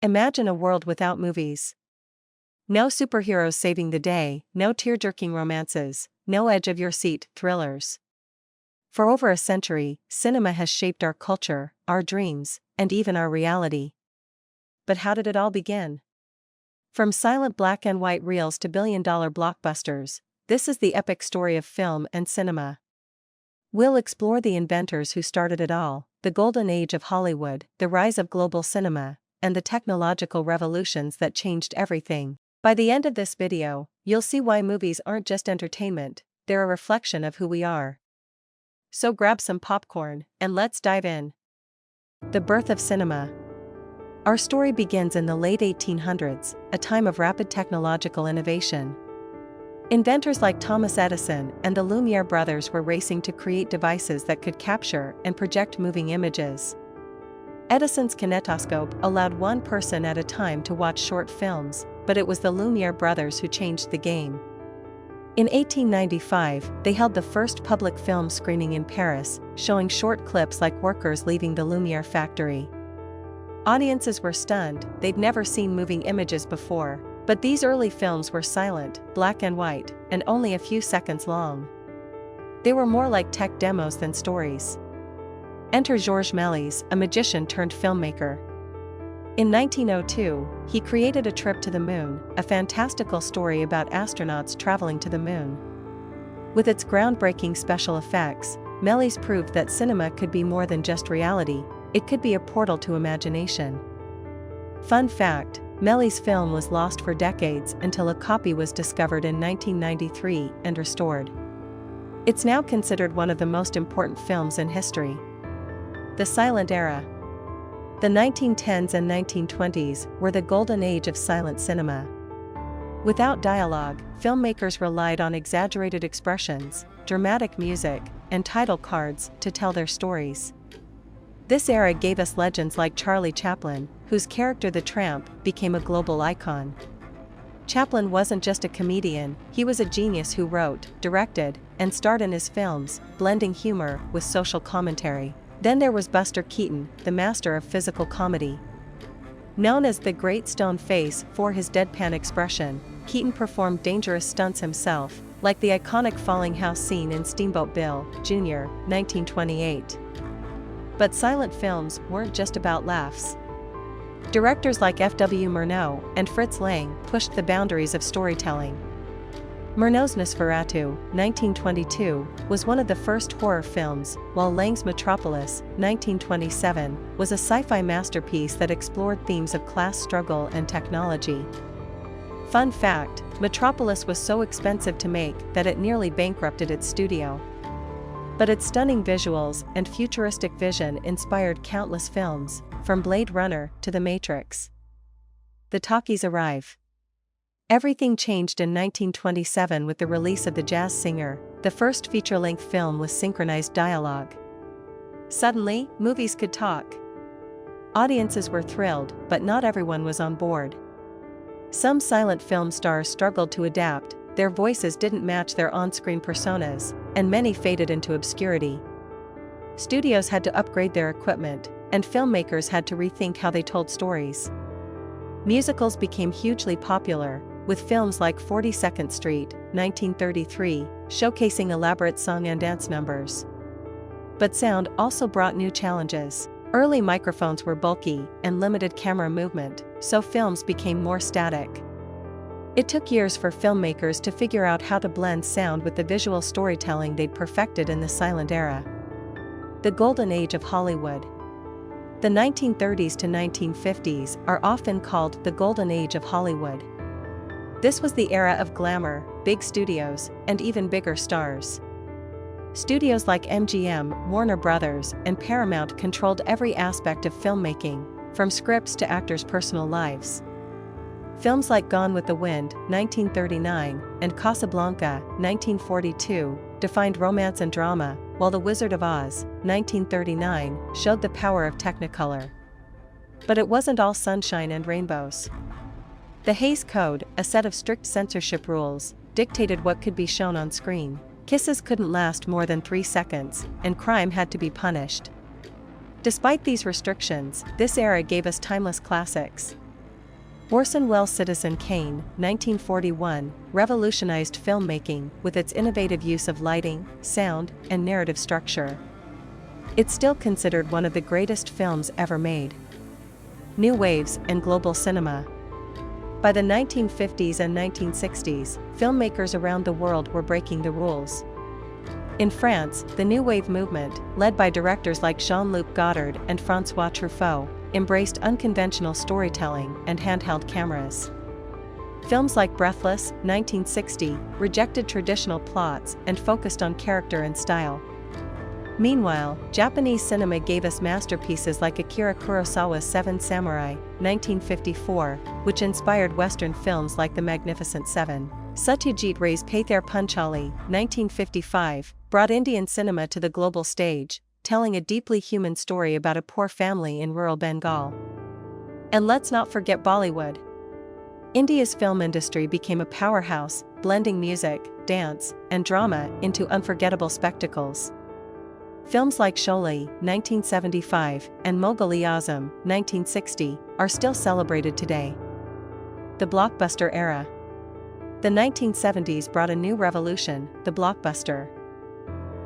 Imagine a world without movies. No superheroes saving the day, no tear-jerking romances, no edge-of-your-seat thrillers. For over a century, cinema has shaped our culture, our dreams, and even our reality. But how did it all begin? From silent black and white reels to billion-dollar blockbusters, this is the epic story of film and cinema. We'll explore the inventors who started it all, the golden age of Hollywood, the rise of global cinema, and the technological revolutions that changed everything. By the end of this video, you'll see why movies aren't just entertainment, they're a reflection of who we are. So grab some popcorn, and let's dive in. The birth of cinema. Our story begins in the late 1800s, a time of rapid technological innovation. Inventors like Thomas Edison and the Lumière Brothers were racing to create devices that could capture and project moving images. Edison's kinetoscope allowed one person at a time to watch short films, but it was the Lumière Brothers who changed the game. In 1895, they held the first public film screening in Paris, showing short clips like workers leaving the Lumière factory. Audiences were stunned, they'd never seen moving images before, but these early films were silent, black and white, and only a few seconds long. They were more like tech demos than stories. Enter Georges Méliès, a magician turned filmmaker. In 1902, he created A Trip to the Moon, a fantastical story about astronauts traveling to the moon. With its groundbreaking special effects, Méliès proved that cinema could be more than just reality, it could be a portal to imagination. Fun fact, Méliès' film was lost for decades until a copy was discovered in 1993 and restored. It's now considered one of the most important films in history. The Silent Era. The 1910s and 1920s were the golden age of silent cinema. Without dialogue, filmmakers relied on exaggerated expressions, dramatic music, and title cards to tell their stories. This era gave us legends like Charlie Chaplin, whose character the Tramp became a global icon. Chaplin wasn't just a comedian, he was a genius who wrote, directed, and starred in his films, blending humor with social commentary. Then there was Buster Keaton, the master of physical comedy. Known as the Great Stone Face for his deadpan expression, Keaton performed dangerous stunts himself, like the iconic falling house scene in Steamboat Bill, Jr., 1928. But silent films weren't just about laughs. Directors like F.W. Murnau and Fritz Lang pushed the boundaries of storytelling. Murnau's Nosferatu, 1922, was one of the first horror films, while Lang's Metropolis, 1927, was a sci-fi masterpiece that explored themes of class struggle and technology. Fun fact, Metropolis was so expensive to make that it nearly bankrupted its studio. But its stunning visuals and futuristic vision inspired countless films, from Blade Runner to The Matrix. The talkies arrive. Everything changed in 1927 with the release of The Jazz Singer, the first feature-length film with synchronized dialogue. Suddenly, movies could talk. Audiences were thrilled, but not everyone was on board. Some silent film stars struggled to adapt, their voices didn't match their on-screen personas, and many faded into obscurity. Studios had to upgrade their equipment, and filmmakers had to rethink how they told stories. Musicals became hugely popular, with films like 42nd Street, 1933, showcasing elaborate song and dance numbers. But sound also brought new challenges. Early microphones were bulky and limited camera movement, so films became more static. It took years for filmmakers to figure out how to blend sound with the visual storytelling they'd perfected in the silent era. The Golden Age of Hollywood. The 1930s to 1950s are often called the Golden Age of Hollywood. This was the era of glamour, big studios, and even bigger stars. Studios like MGM, Warner Brothers, and Paramount controlled every aspect of filmmaking, from scripts to actors' personal lives. Films like Gone with the Wind, 1939, and Casablanca, 1942, defined romance and drama, while The Wizard of Oz, 1939, showed the power of Technicolor. But it wasn't all sunshine and rainbows. The Hays Code, a set of strict censorship rules, dictated what could be shown on screen. Kisses couldn't last more than 3 seconds, and crime had to be punished. Despite these restrictions, this era gave us timeless classics. Orson Welles' Citizen Kane, 1941, revolutionized filmmaking with its innovative use of lighting, sound, and narrative structure. It's still considered one of the greatest films ever made. New waves and global cinema. By the 1950s and 1960s, filmmakers around the world were breaking the rules. In France, the New Wave movement, led by directors like Jean-Luc Godard and François Truffaut, embraced unconventional storytelling and handheld cameras. Films like Breathless, 1960, rejected traditional plots and focused on character and style. Meanwhile, Japanese cinema gave us masterpieces like Akira Kurosawa's Seven Samurai, 1954, which inspired Western films like The Magnificent Seven. Satyajit Ray's Pather Panchali, 1955, brought Indian cinema to the global stage, telling a deeply human story about a poor family in rural Bengal. And let's not forget Bollywood. India's film industry became a powerhouse, blending music, dance, and drama into unforgettable spectacles. Films like Sholay, 1975, and Mughal-e-Azam, 1960, are still celebrated today. The blockbuster era. The 1970s brought a new revolution, the blockbuster.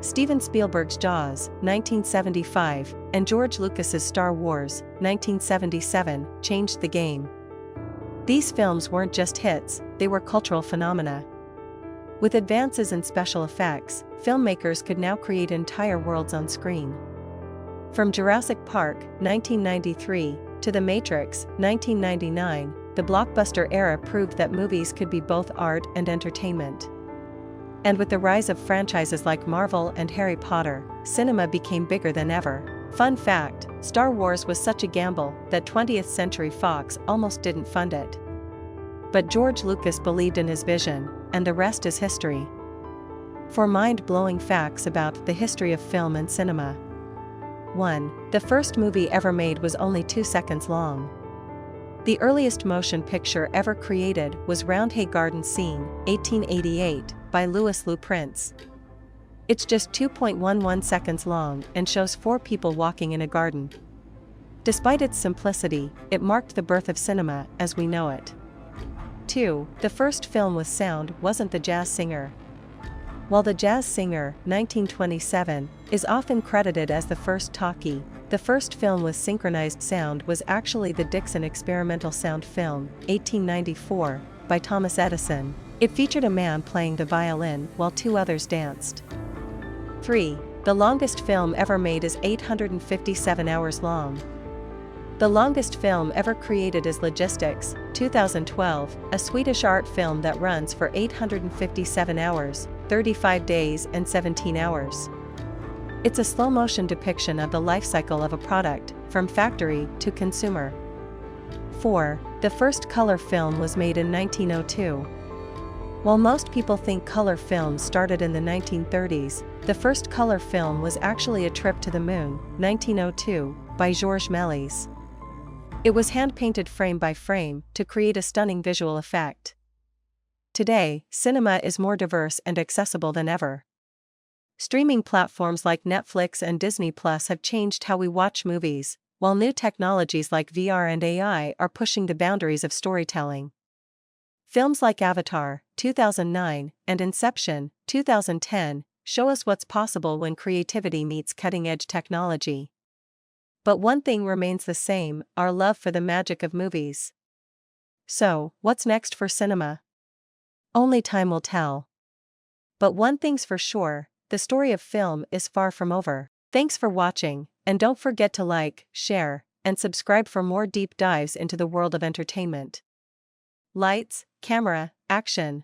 Steven Spielberg's Jaws, 1975, and George Lucas's Star Wars, 1977, changed the game. These films weren't just hits, they were cultural phenomena. With advances in special effects, filmmakers could now create entire worlds on screen. From Jurassic Park, 1993, to The Matrix, 1999, the blockbuster era proved that movies could be both art and entertainment. And with the rise of franchises like Marvel and Harry Potter, cinema became bigger than ever. Fun fact, Star Wars was such a gamble that 20th Century Fox almost didn't fund it. But George Lucas believed in his vision, and the rest is history. For mind-blowing facts about the history of film and cinema. 1. The first movie ever made was only 2 seconds long. The earliest motion picture ever created was Roundhay Garden Scene, 1888, by Louis Le Prince. It's just 2.11 seconds long and shows 4 people walking in a garden. Despite its simplicity, it marked the birth of cinema as we know it. 2. The first film with sound wasn't The Jazz Singer. While The Jazz Singer, 1927, is often credited as the first talkie, the first film with synchronized sound was actually the Dixon experimental sound film, 1894, by Thomas Edison. It featured a man playing the violin while 2 others danced. 3. The longest film ever made is 857 hours long. The longest film ever created is Logistics, 2012, a Swedish art film that runs for 857 hours, 35 days and 17 hours. It's a slow-motion depiction of the life cycle of a product, from factory to consumer. 4. The first color film was made in 1902. While most people think color films started in the 1930s, the first color film was actually A Trip to the Moon, 1902, by Georges Méliès. It was hand-painted frame by frame to create a stunning visual effect. Today, cinema is more diverse and accessible than ever. Streaming platforms like Netflix and Disney Plus have changed how we watch movies, while new technologies like VR and AI are pushing the boundaries of storytelling. Films like Avatar, 2009, and Inception, 2010, show us what's possible when creativity meets cutting-edge technology. But one thing remains the same, our love for the magic of movies. So, what's next for cinema? Only time will tell. But one thing's for sure, the story of film is far from over. Thanks for watching, and don't forget to like, share, and subscribe for more deep dives into the world of entertainment. Lights, camera, action.